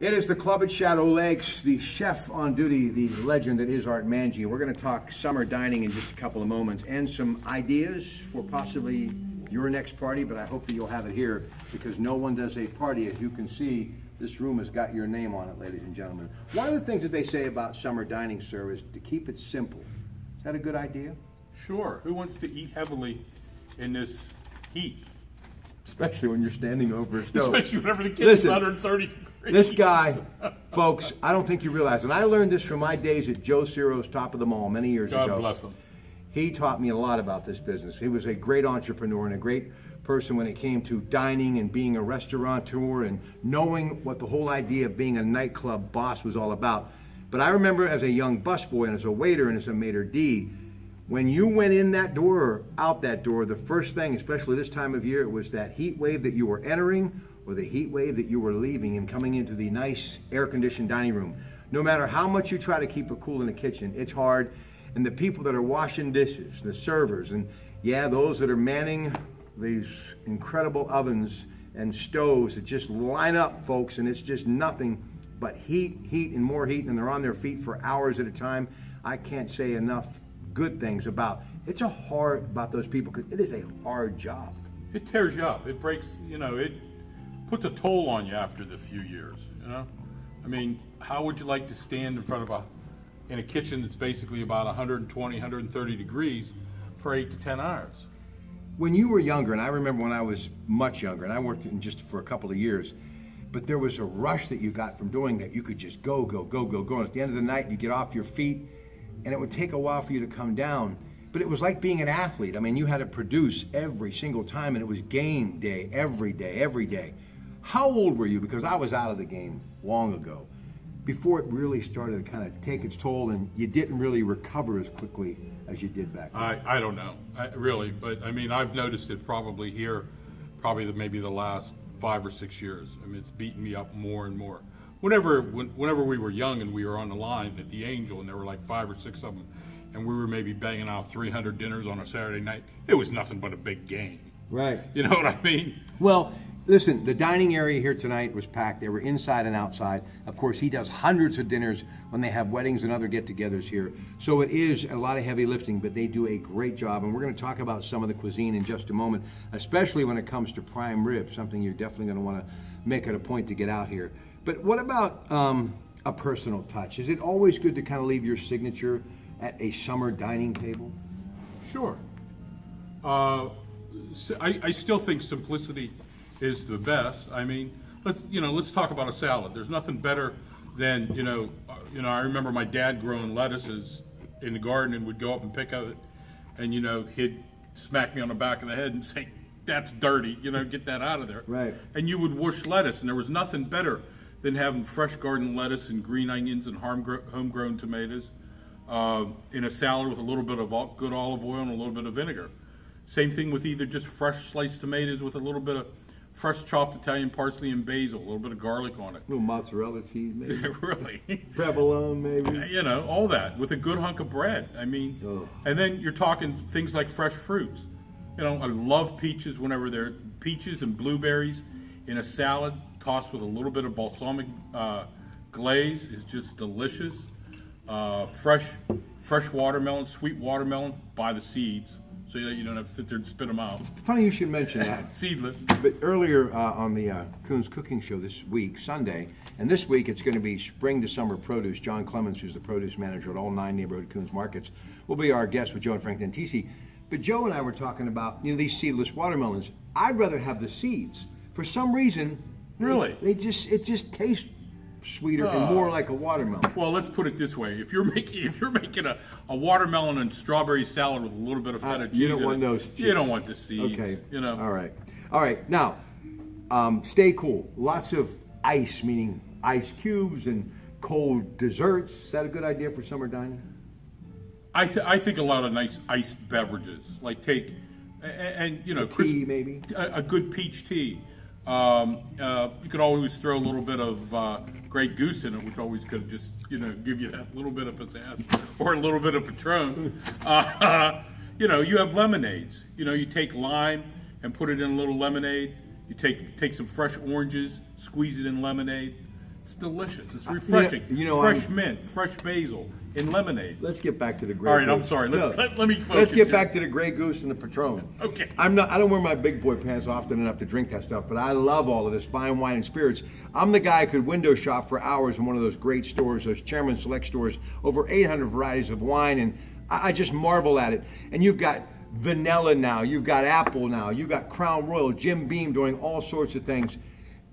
It is the club at Shadow Lakes, the chef on duty, the legend that is Art Manji. We're going to talk summer dining in just a couple of moments and some ideas for possibly your next party, but I hope that you'll have it here because no one does a party. As you can see, this room has got your name on it, ladies and gentlemen. One of the things that they say about summer dining, sir, is to keep it simple. Is that a good idea? Sure. Who wants to eat heavily in this heat? Especially when you're standing over a stove. Especially whenever the kitchen's 130 degrees. This guy, folks, I don't think you realize, and I learned this from my days at Joe Ciro's Top of the Mall many years ago. God bless him. He taught me a lot about this business. He was a great entrepreneur and a great person when it came to dining and being a restaurateur and knowing what the whole idea of being a nightclub boss was all about. But I remember as a young busboy and as a waiter and as a maitre d', when you went in that door or out that door, the first thing, especially this time of year, it was that heat wave that you were entering or the heat wave that you were leaving and coming into the nice air-conditioned dining room. No matter how much you try to keep it cool in the kitchen, it's hard. And the people that are washing dishes, the servers, and yeah, those that are manning these incredible ovens and stoves that just line up, folks, and it's just nothing but heat, heat, and more heat, and they're on their feet for hours at a time. I can't say enough good things about it's about those people because it is a hard job. It tears you up. It breaks, it puts a toll on you after the few years, I mean, how would you like to stand in front of in a kitchen that's basically about 120, 130 degrees for 8 to 10 hours? When you were younger, and I remember when I was much younger, and I worked in just for a couple of years, but there was a rush that you got from doing that. You could just go, go, go, go, go. And at the end of the night, you get off your feet, and it would take a while for you to come down. But it was like being an athlete. I mean, you had to produce every single time, and it was game day, every day, every day. How old were you? Because I was out of the game long ago, before it really started to kind of take its toll, and you didn't really recover as quickly as you did back then. I don't know, really, but I mean, I've noticed it probably here, maybe the last 5 or 6 years. I mean, it's beaten me up more and more. Whenever we were young and we were on the line at the Angel and there were like 5 or 6 of them and we were maybe banging out 300 dinners on a Saturday night, it was nothing but a big game. Right. You know what I mean? Well, listen, the dining area here tonight was packed. They were inside and outside. Of course, he does hundreds of dinners when they have weddings and other get-togethers here. So it is a lot of heavy lifting, but they do a great job. And we're going to talk about some of the cuisine in just a moment, especially when it comes to prime rib, something you're definitely going to want to make it a point to get out here. But what about a personal touch? Is it always good to kind of leave your signature at a summer dining table? Sure. I still think simplicity is the best. I mean, let's talk about a salad. There's nothing better than I remember my dad growing lettuces in the garden and would go up and pick up it, and he'd smack me on the back of the head and say, "That's dirty. Get that out of there." Right. And you would whoosh lettuce, and there was nothing better than having fresh garden lettuce and green onions and homegrown tomatoes in a salad with a little bit of good olive oil and a little bit of vinegar. Same thing with either just fresh sliced tomatoes with a little bit of fresh chopped Italian parsley and basil, a little bit of garlic on it. A little mozzarella cheese, maybe. Really. Provolone, maybe. All that with a good hunk of bread. I mean, And then you're talking things like fresh fruits. I love peaches whenever they're peaches and blueberries in a salad tossed with a little bit of balsamic glaze is just delicious. Fresh watermelon, sweet watermelon by the seeds, so that you don't have to sit there and spit them out. Funny you should mention that. Seedless. But earlier on the Coons Cooking Show this week, Sunday, and this week it's going to be spring to summer produce. John Clemens, who's the produce manager at all 9 neighborhood Coons markets, will be our guest with Joe and Frank Dentisi. But Joe and I were talking about these seedless watermelons. I'd rather have the seeds. For some reason, really, it just tastes sweeter and more like a watermelon. Well, let's put it this way: if you're making a watermelon and strawberry salad with a little bit of feta cheese, you don't want those. You don't want the seeds. Okay. All right. Now, stay cool. Lots of ice, meaning ice cubes and cold desserts. Is that a good idea for summer dining? I think a lot of nice iced beverages, like tea maybe a good peach tea. You could always throw a little bit of Grey Goose in it, which always could just give you that little bit of pizzazz, or a little bit of Patron. You have lemonades. You take lime and put it in a little lemonade. You take some fresh oranges, squeeze it in lemonade. It's delicious. It's refreshing. Fresh mint, fresh basil, and lemonade. Let's get back to the Grey All right, Goose. I'm sorry. Let me focus. Let's get here. back to the Grey Goose and the Patron. Okay. I don't wear my big boy pants often enough to drink that stuff, but I love all of this fine wine and spirits. I'm the guy who could window shop for hours in one of those great stores, those Chairman Select stores, over 800 varieties of wine, and I just marvel at it. And you've got vanilla now, you've got apple now, you've got Crown Royal, Jim Beam doing all sorts of things.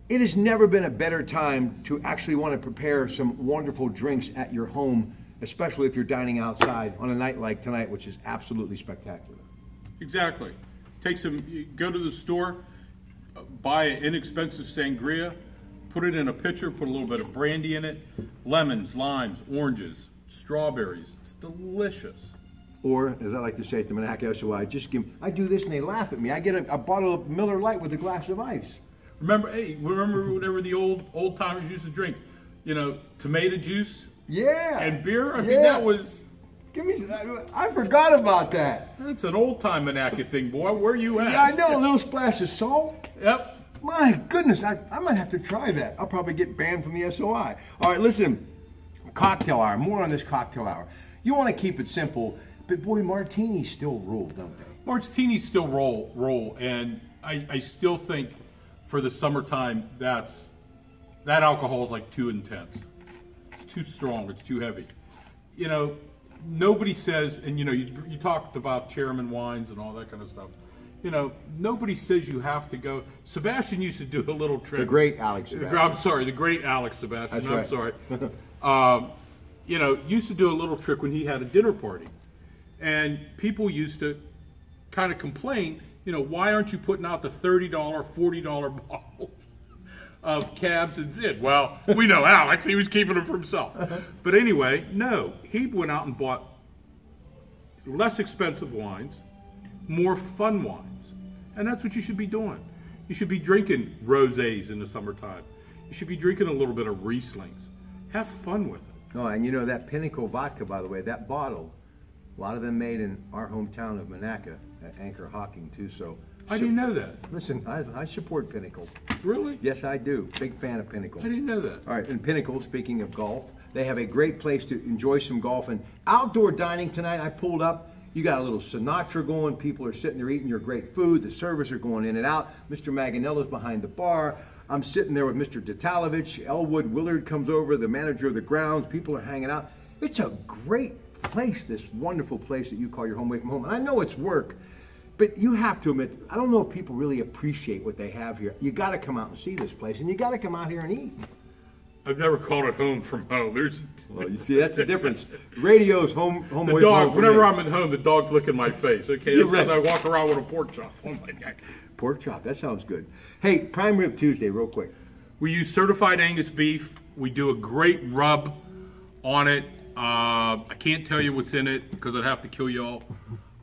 It has never been a better time to actually want to prepare some wonderful drinks at your home, especially if you're dining outside on a night like tonight, which is absolutely spectacular. Exactly. Go to the store, buy an inexpensive sangria, put it in a pitcher, put a little bit of brandy in it, lemons, limes, oranges, strawberries. It's delicious. Or, as I like to say at the Monaco SOI, I do this and they laugh at me. I get a bottle of Miller Lite with a glass of ice. Remember whatever the old timers used to drink, tomato juice. Yeah. And beer. I mean, that was. I forgot about that. That's an old time Monaco thing, boy. Where you at? Yeah, I know. A little splash of salt. Yep. My goodness, I might have to try that. I'll probably get banned from the SOI. All right, listen. Cocktail hour. More on this cocktail hour. You want to keep it simple, but boy, martinis still rule, don't they? Martinis still roll, and I still think for the summertime that alcohol is like too intense. It's too strong. It's too heavy. Nobody says, and you talked about Chairman wines and all that kind of stuff. Nobody says you have to go. Sebastian used to do a little trick. The great Alex Sebastian. I'm sorry, the great Alex Sebastian. That's right. I'm sorry. Used to do a little trick when he had a dinner party. And people used to kind of complain, why aren't you putting out the $30, $40 bottles of Cabs and Zid? Well, we know Alex, he was keeping them for himself. But anyway, no, he went out and bought less expensive wines, more fun wines. And that's what you should be doing. You should be drinking rosés in the summertime. You should be drinking a little bit of Rieslings. Have fun with it. Oh, and that Pinnacle vodka, by the way, that bottle, a lot of them made in our hometown of Monaco at Anchor Hocking too. So I didn't know that. Listen, I support Pinnacle. Really? Yes, I do. Big fan of Pinnacle. I didn't know that. All right, and Pinnacle, speaking of golf, they have a great place to enjoy some golf and outdoor dining tonight. I pulled up. You got a little Sinatra going. People are sitting there eating your great food. The servers are going in and out. Mr. Maganella's behind the bar. I'm sitting there with Mr. Detalovich. Elwood Willard comes over, the manager of the grounds. People are hanging out. It's a great place, this wonderful place that you call your home away from home. And I know it's work, but you have to admit, I don't know if people really appreciate what they have here. You got to come out and see this place, and you got to come out here and eat. I've never called it home from home. Well, you see, that's the difference. Radio's home away the dog, from home. whenever I'm at home, the dog's licking my face. Okay, that's because right. I walk around with a pork chop. Oh my God. Pork chop, that sounds good. Hey, Prime Rib Tuesday, real quick. We use certified Angus beef. We do a great rub on it. I can't tell you what's in it because I'd have to kill y'all.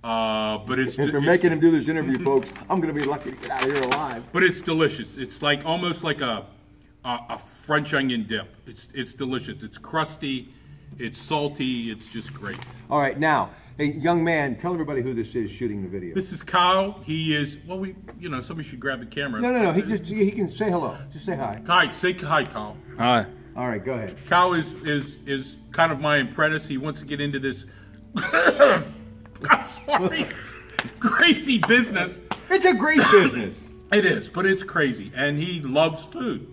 But it's if you're making him do this interview, folks, I'm going to be lucky to get out of here alive. But it's delicious. It's like almost like a French onion dip. It's delicious. It's crusty. It's salty. It's just great. All right, now, hey, young man, tell everybody who this is shooting the video. This is Kyle. He is, well, somebody should grab the camera. No. He can say hello. Just say hi. Hi. Say hi, Kyle. Hi. All right, go ahead. Kyle is kind of my apprentice. He wants to get into this, I'm sorry, crazy business. It's a great business. It is, but it's crazy, and he loves food.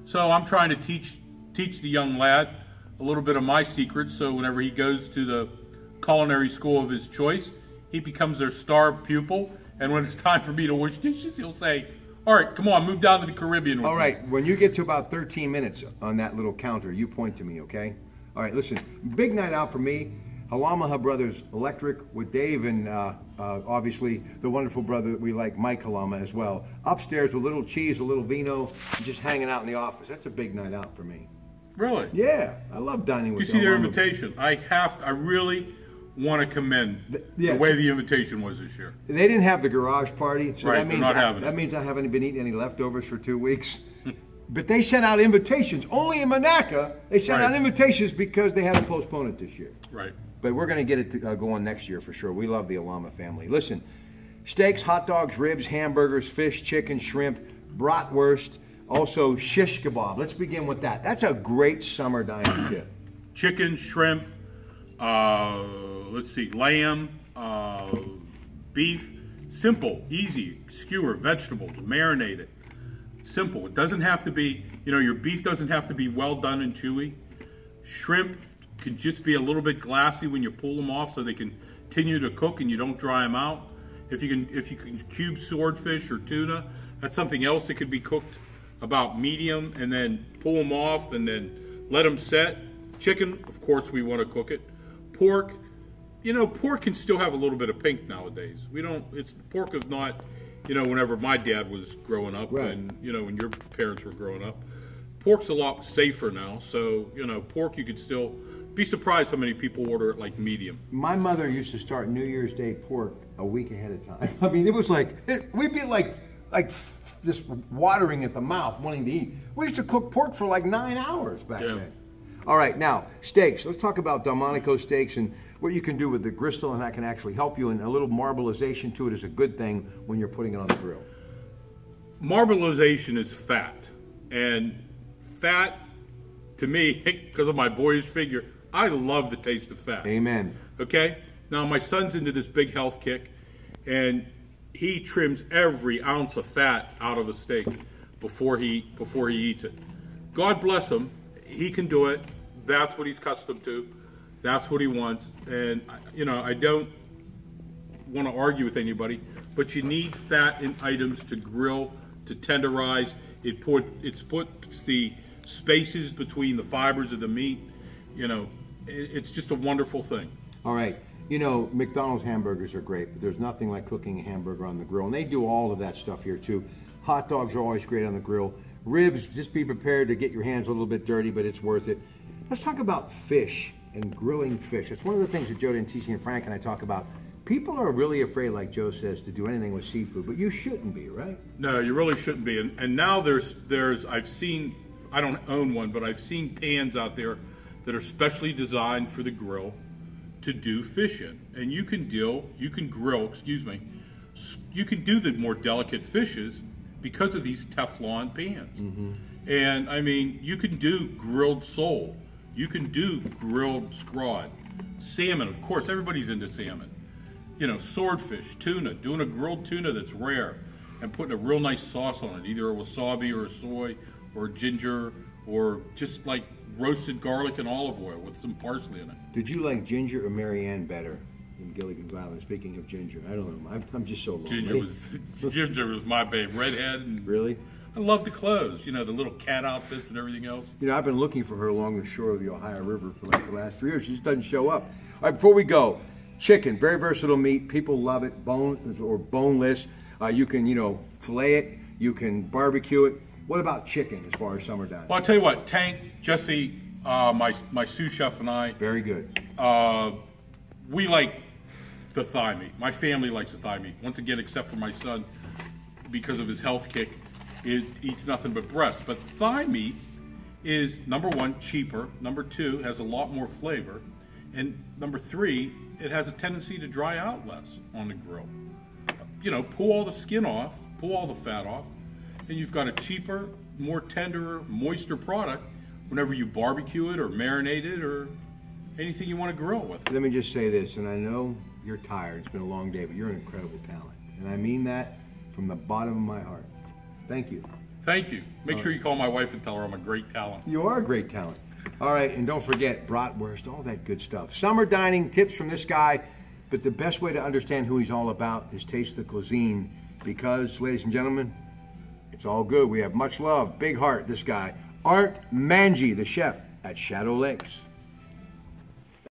So I'm trying to teach the young lad a little bit of my secrets, so whenever he goes to the culinary school of his choice, he becomes their star pupil, and when it's time for me to wash dishes, he'll say, all right, come on, move down to the Caribbean with All me. right, when you get to about 13 minutes on that little counter, you point to me, okay? All right, listen, big night out for me. Halamaha Brothers Electric with Dave and obviously the wonderful brother that we like, Mike Halama, as well. Upstairs with a little cheese, a little vino, just hanging out in the office. That's a big night out for me. Really? Yeah, I love dining with You see their Halama. invitation. I really want to commend the way the invitation was this year. They didn't have the garage party, so Right, that means they're not having it. That means I haven't been eating any leftovers for 2 weeks. But they sent out invitations. Only in Monaco, they sent out invitations because they had to postpone it this year. Right. But we're going to get it going next year for sure. We love the Alama family. Listen, steaks, hot dogs, ribs, hamburgers, fish, chicken, shrimp, bratwurst, Also, shish kebab. Let's begin with that. That's a great summer dining tip. Chicken, shrimp, let's see, lamb, beef. Simple, easy, skewer, vegetables, marinate it. Simple. It doesn't have to be, your beef doesn't have to be well done and chewy. Shrimp can just be a little bit glassy when you pull them off so they can continue to cook and you don't dry them out. If you can cube swordfish or tuna, that's something else that could be cooked about medium and then pull them off and then let them set. Chicken, of course, we want to cook it. Pork, pork can still have a little bit of pink nowadays. Pork is not, whenever my dad was growing up, right. And, when your parents were growing up, pork's a lot safer now. So, pork, you could still be surprised how many people order it like medium. My mother used to start New Year's Day pork a week ahead of time. I mean, it was we'd be like this watering at the mouth, wanting to eat. We used to cook pork for like 9 hours back then. All right, now, steaks. Let's talk about Delmonico steaks and what you can do with the gristle, and that can actually help you, and a little marbleization to it is a good thing when you're putting it on the grill. Marbleization is fat, and fat, to me, because of my boyish figure, I love the taste of fat. Amen. Okay? Now, my son's into this big health kick, and he trims every ounce of fat out of a steak before he eats it. God bless him. He can do it. That's what he's accustomed to. That's what he wants. And, I don't want to argue with anybody, but you need fat in items to grill, to tenderize. It puts the spaces between the fibers of the meat. It's just a wonderful thing. All right. McDonald's hamburgers are great, but there's nothing like cooking a hamburger on the grill. And they do all of that stuff here, too. Hot dogs are always great on the grill. Ribs, just be prepared to get your hands a little bit dirty, but it's worth it. Let's talk about fish and grilling fish. It's one of the things that Joe Dentisi and Frank and I talk about. People are really afraid, like Joe says, to do anything with seafood, but you shouldn't be, right? No, you really shouldn't be. And now I've seen, I don't own one, but I've seen pans out there that are specially designed for the grill to do fish in. And you can grill, you can do the more delicate fishes because of these Teflon pans. Mm-hmm. And I mean, you can do grilled sole, you can do grilled scrod, salmon, of course, everybody's into salmon. Swordfish, tuna, doing a grilled tuna that's rare and putting a real nice sauce on it, either a wasabi or a soy or ginger or just like roasted garlic and olive oil with some parsley in it. Did you like ginger or Marianne better in Gilligan's Island? Speaking of ginger, I don't know. I'm just so lonely. Ginger was my babe. Redhead. And really? I love the clothes. The little cat outfits and everything else. I've been looking for her along the shore of the Ohio River for like the last 3 years. She just doesn't show up. All right, before we go, chicken, very versatile meat. People love it, bone or boneless. You can, fillet it. You can barbecue it. What about chicken as far as summer dining? Well, I'll tell you what, Tank, Jesse, my sous chef and I. Very good. We like the thigh meat. My family likes the thigh meat. Once again, except for my son, because of his health kick, it eats nothing but breast. But thigh meat is, number one, cheaper. Number two, has a lot more flavor. And number three, it has a tendency to dry out less on the grill. Pull all the skin off, pull all the fat off, and you've got a cheaper, more tender, moister product whenever you barbecue it or marinate it or anything you want to grill with. Let me just say this, and I know you're tired. It's been a long day, but you're an incredible talent. And I mean that from the bottom of my heart. Thank you. Thank you. Make sure you call my wife and tell her I'm a great talent. You are a great talent. All right, and don't forget bratwurst, all that good stuff. Summer dining tips from this guy, but the best way to understand who he's all about is taste the cuisine because, ladies and gentlemen, it's all good. We have much love, big heart, this guy. Art Manji, the chef at Shadow Lakes.